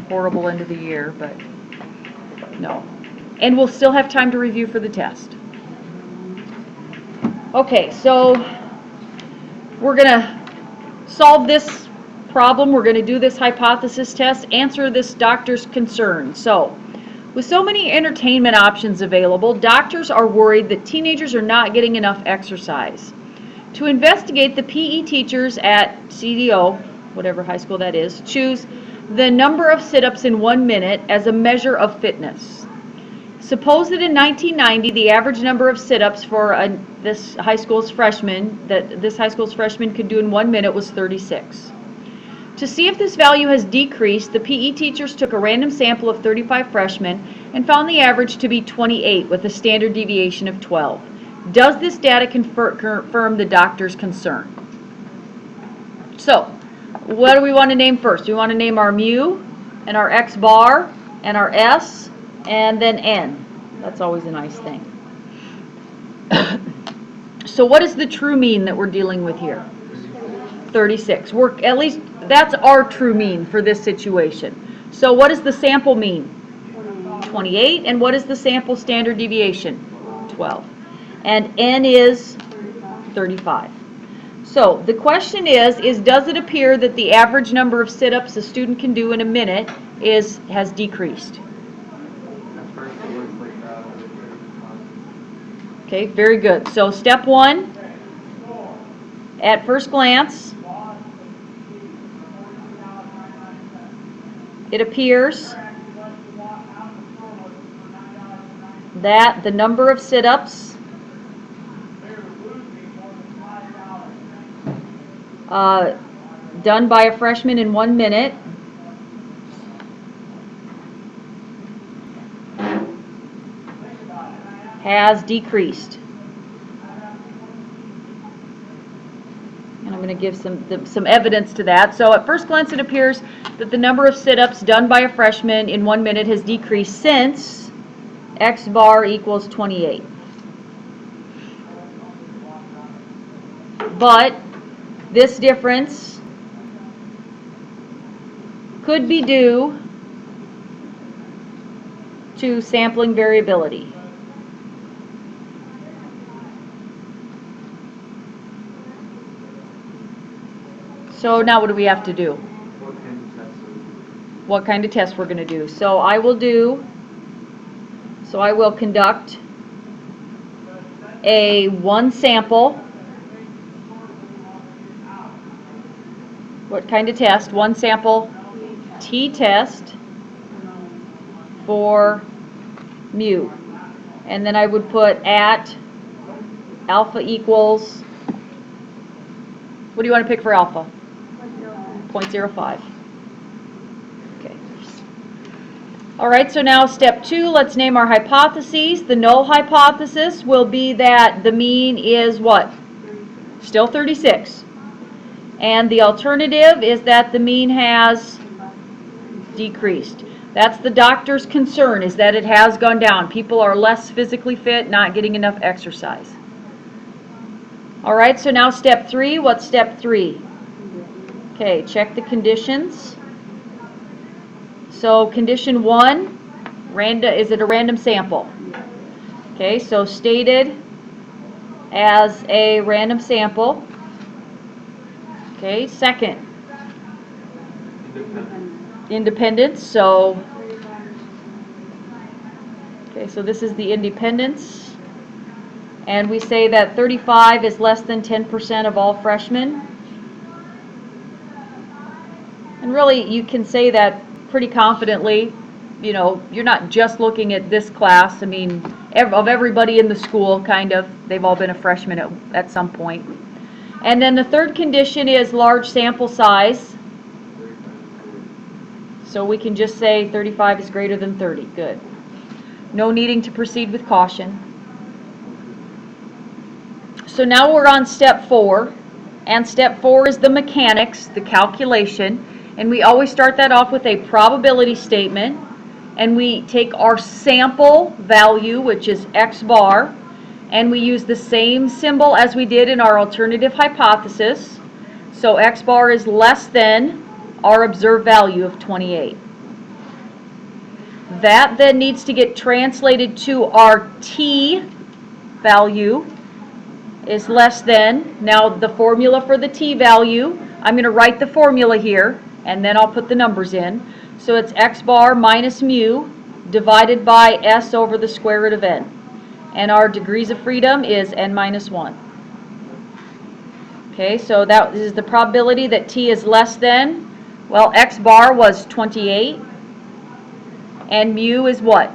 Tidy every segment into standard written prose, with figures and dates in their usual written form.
horrible end of the year, but no. And we'll still have time to review for the test. Okay, so we're going to solve this problem. We're going to do this hypothesis test, answer this doctor's concern. So, with so many entertainment options available, doctors are worried that teenagers are not getting enough exercise. To investigate, the PE teachers at CDO, whatever high school that is, choose the number of sit-ups in 1 minute as a measure of fitness. Suppose that in 1990, the average number of sit-ups for this high school's freshman could do in 1 minute was 36. To see if this value has decreased, the PE teachers took a random sample of 35 freshmen and found the average to be 28 with a standard deviation of 12. Does this data confirm the doctor's concern? So, what do we want to name first? We want to name our mu and our x bar and our s and then n. That's always a nice thing. So what is the true mean that we're dealing with here? 36. At least that's our true mean for this situation. So what is the sample mean? 28. And what is the sample standard deviation? 12. And n is 35. So the question is does it appear that the average number of sit-ups a student can do in a minute has decreased? Okay, very good. So step one, at first glance, it appears that the number of sit-ups done by a freshman in 1 minute has decreased. And I'm going to give some evidence to that. So at first glance it appears that the number of sit-ups done by a freshman in 1 minute has decreased since x bar equals 28. But this difference could be due to sampling variability. So now what do we have to do? What kind of test we're going to do? So I will conduct a one sample. What kind of test? One sample t-test for mu. And then I would put at alpha equals, what do you want to pick for alpha? 0.05. Okay. All right, so now step two, let's name our hypotheses. The null hypothesis will be that the mean is what? Still 36. And the alternative is that the mean has decreased. That's the doctor's concern, is that it has gone down. People are less physically fit, not getting enough exercise. All right, so now step three. What's step three? Okay, check the conditions. So condition one, is it a random sample? Okay, so stated as a random sample. Okay, second, independence. So this is the independence. And we say that 35 is less than 10% of all freshmen. And really, you can say that pretty confidently. You know, you're not just looking at this class. I mean, of everybody in the school, kind of, they've all been a freshman at some point. And then the third condition is large sample size. So we can just say 35 is greater than 30. Good. No needing to proceed with caution. So now we're on step 4. And step 4 is the mechanics, the calculation. And we always start that off with a probability statement. And we take our sample value, which is x bar, and we use the same symbol as we did in our alternative hypothesis. So x bar is less than our observed value of 28. That then needs to get translated to our t value is less than, now the formula for the t value, I'm going to write the formula here, and then I'll put the numbers in. So it's x bar minus mu divided by s over the square root of n. And our degrees of freedom is n minus 1. Okay, so that is the probability that t is less than, well, x bar was 28, and mu is what?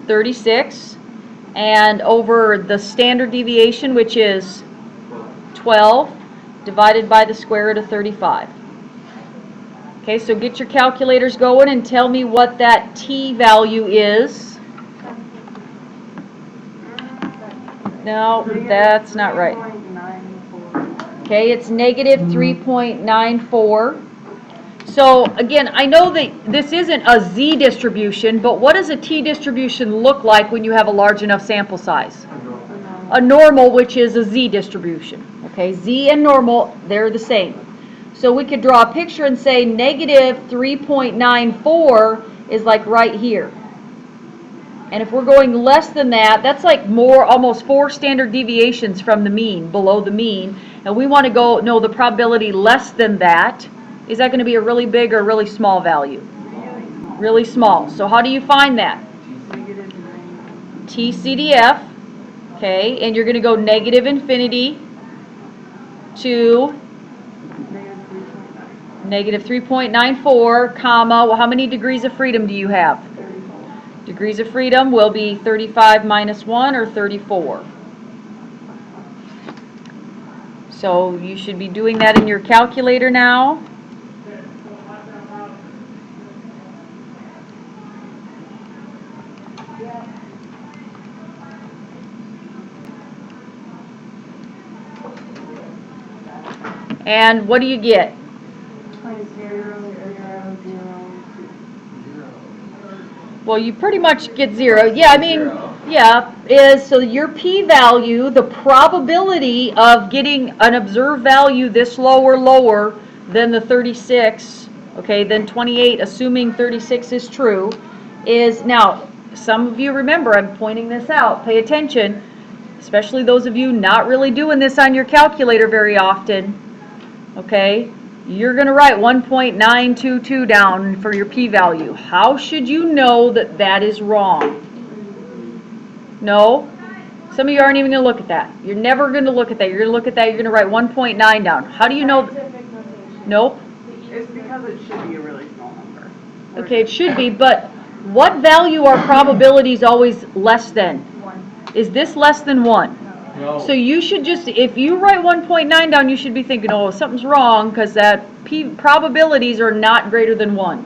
36. And over the standard deviation, which is 12, divided by the square root of 35. Okay, so get your calculators going and tell me what that t value is. No, that's not right. Okay, it's negative 3.94. So again, I know that this isn't a z distribution, but what does a t distribution look like when you have a large enough sample size? A normal, which is a z distribution. Okay, z and normal, they're the same. So we could draw a picture and say negative 3.94 is like right here. And if we're going less than that, that's like almost 4 standard deviations from the mean, below the mean. And we want to know the probability less than that. Is that going to be a really big or really small value? Really small. So how do you find that? TCDF. Okay, and you're going to go negative infinity to negative 3.94, comma, well, how many degrees of freedom do you have? 35. Degrees of freedom will be 35 minus 1, or 34. So you should be doing that in your calculator now. And what do you get? 0, 0, 0. Well, you pretty much get 0. Yeah, I mean, yeah, so your p-value, the probability of getting an observed value this low or lower than the 36, okay, then 28, assuming 36 is true, is, now, some of you remember, I'm pointing this out, pay attention, especially those of you not really doing this on your calculator very often, okay, you're going to write 1.922 down for your p-value. How should you know that that is wrong? No? Some of you aren't even going to look at that. You're never going to look at that. You're going to look at that, you're going to write 1.9 down. How do you know? Nope. It's because it should be a really small number. Okay, it should be, but what value are probabilities always less than? 1. Is this less than 1? No. So you should just, if you write 1.9 down, you should be thinking, oh, something's wrong, because that probabilities are not greater than 1.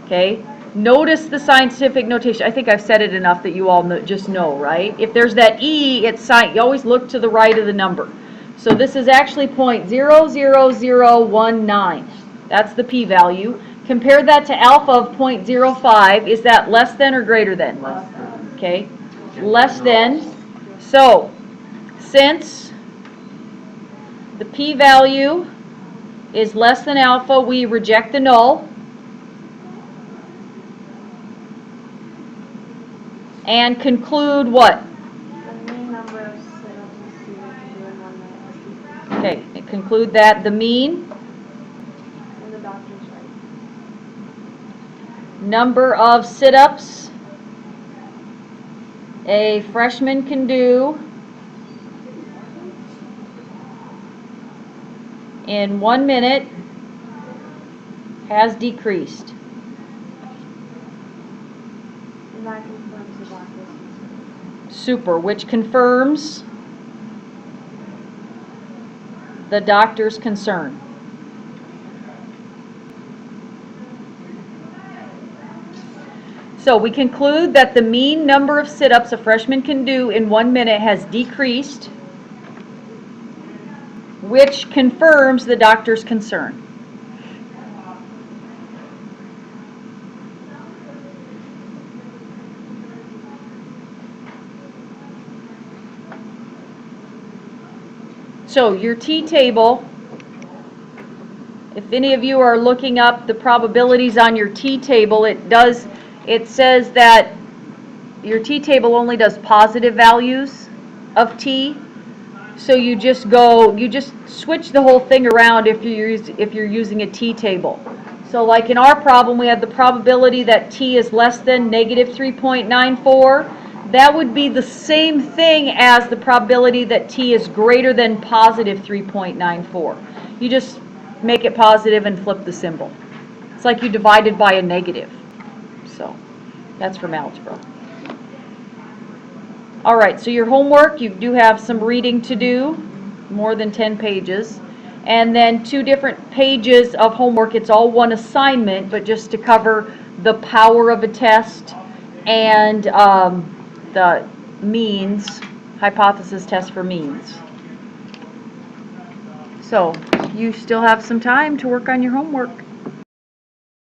Okay? Notice the scientific notation. I think I've said it enough that you all just know, right? If there's that E, it's you always look to the right of the number. So this is actually 0.00019. That's the p-value. Compare that to alpha of 0.05. Is that less than or greater than? Less than. Okay? Less than. So, since the p-value is less than alpha, we reject the null. And conclude what? The mean number of sit-ups is 0 to do in 1 minute. Okay, conclude that the mean And the doctor's right. number of sit-ups a freshman can do in 1 minute has decreased. And that confirms the doctor's concern. Super, which confirms the doctor's concern. So we conclude that the mean number of sit-ups a freshman can do in 1 minute has decreased, which confirms the doctor's concern. So your T-table, if any of you are looking up the probabilities on your t-table, it says that your t-table only does positive values of t. So you just switch the whole thing around if you're using a t-table. So like in our problem, we have the probability that t is less than negative 3.94. That would be the same thing as the probability that t is greater than positive 3.94. You just make it positive and flip the symbol. It's like you divided by a negative. So that's from algebra. All right, so your homework, you do have some reading to do, more than 10 pages. And then 2 different pages of homework. It's all one assignment, but just to cover the power of a test and the means, hypothesis test for means. So you still have some time to work on your homework.